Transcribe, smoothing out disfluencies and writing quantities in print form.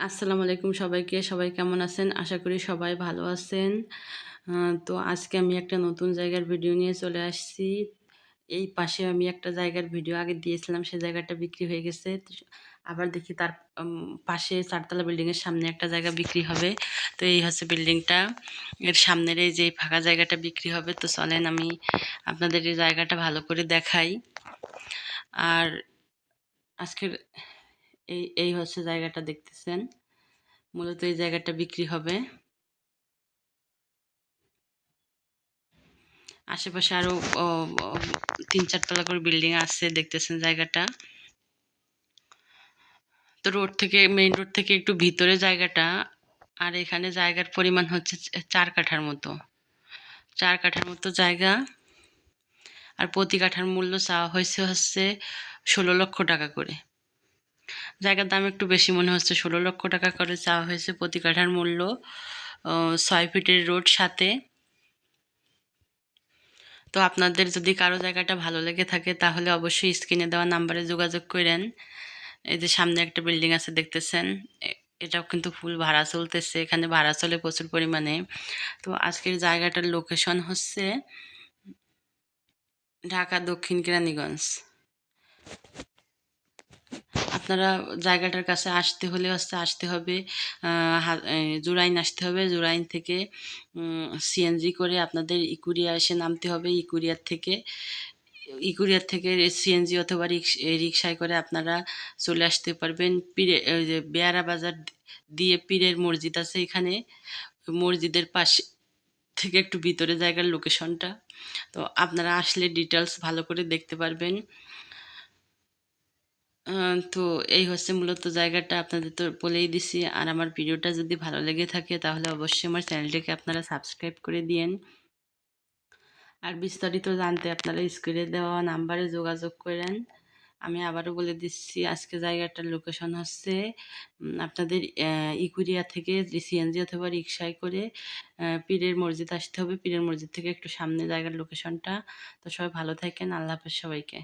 আসসালামু আলাইকুম সবাইকে। সবাই কেমন আছেন? আশা করি সবাই ভালো আছেন। তো আজকে আমি একটা নতুন জায়গার ভিডিও নিয়ে চলে আসছি। এই পাশে আমি একটা জায়গার ভিডিও আগে দিয়েছিলাম, সে জায়গাটা বিক্রি হয়ে গেছে। আবার দেখি তার পাশে ৪ তলা বিল্ডিংয়ের সামনে একটা জায়গা বিক্রি হবে। তো এই হচ্ছে বিল্ডিংটা। এর সামনের এই যে ফাঁকা জায়গাটা বিক্রি হবে। তো চলেন আমি আপনাদের এই জায়গাটা ভালো করে দেখাই। আর আজকের এই হচ্ছে জায়গাটা দেখতেছেন। মূলত এই জায়গাটা বিক্রি হবে। আশেপাশে আরো অ অ ৩-৪ তলা করে বিল্ডিং আছে, দেখতেছেন জায়গাটা। তো মেইন রোড থেকে একটু ভিতরে জায়গাটা। আর এখানে জায়গার পরিমাণ হচ্ছে ৪ কাঠার মতো। ৪ কাঠার মতো জায়গা। আর প্রতি কাঠার মূল্য চাওয়া হচ্ছে ১৬ লক্ষ টাকা করে। জায়গার দাম একটু বেশি মনে হচ্ছে, ১৬ লক্ষ টাকা করে চাওয়া হয়েছে প্রতি কাঠার মূল্য। ৬ ফিটের রোড সাথে। তো আপনাদের যদি কারো জায়গাটা ভালো লেগে থাকে তাহলে অবশ্যই স্ক্রিনে দেওয়া নাম্বারে যোগাযোগ করেন। এই যে সামনে একটা বিল্ডিং আছে দেখতেছেন। এটাও কিন্তু ফুল ভাড়া চলতেছে, এখানে ভাড়া চলে প্রচুর পরিমাণে। তো আজকের জায়গাটার লোকেশন হচ্ছে ঢাকা দক্ষিণ কেরানীগঞ্জ। আপনারা জায়গাটার কাছে আসতে হবে জুরাইন আসতে হবে। জুরাইন থেকে সিএনজি করে আপনাদের ইকুরিয়া এসে নামতে হবে। ইকুরিয়ার থেকে সিএনজি অথবা রিক্সায় করে আপনারা চলে আসতে পারবেন ওই যে বেয়ারা বাজার দিয়ে পীরের মসজিদ আছে এখানে। মসজিদের পাশে থেকে একটু ভিতরে জায়গার লোকেশনটা। তো আপনারা আসলে ডিটেলস ভালো করে দেখতে পারবেন। তো এই হচ্ছে মূলত জায়গাটা, আপনাদের তো বলেই দিছি। আর আমার ভিডিওটা যদি ভালো লেগে থাকে তাহলে অবশ্যই আমার চ্যানেলটিকে আপনারা সাবস্ক্রাইব করে দিয়েন। আর বিস্তারিত জানতে আপনারা স্ক্রিনে দেওয়া নাম্বারে যোগাযোগ করেন। আমি আবারও বলে দিচ্ছি, আজকে জায়গাটার লোকেশন হচ্ছে আপনাদের ইকুরিয়া থেকে সিএনজি অথবা রিক্সায় করে পীরের মসজিদ আসতে হবে। পীরের মসজিদ থেকে একটু সামনে জায়গার লোকেশনটা। তো সবাই ভালো থাকেন। আল্লাহ হাফেজ সবাইকে।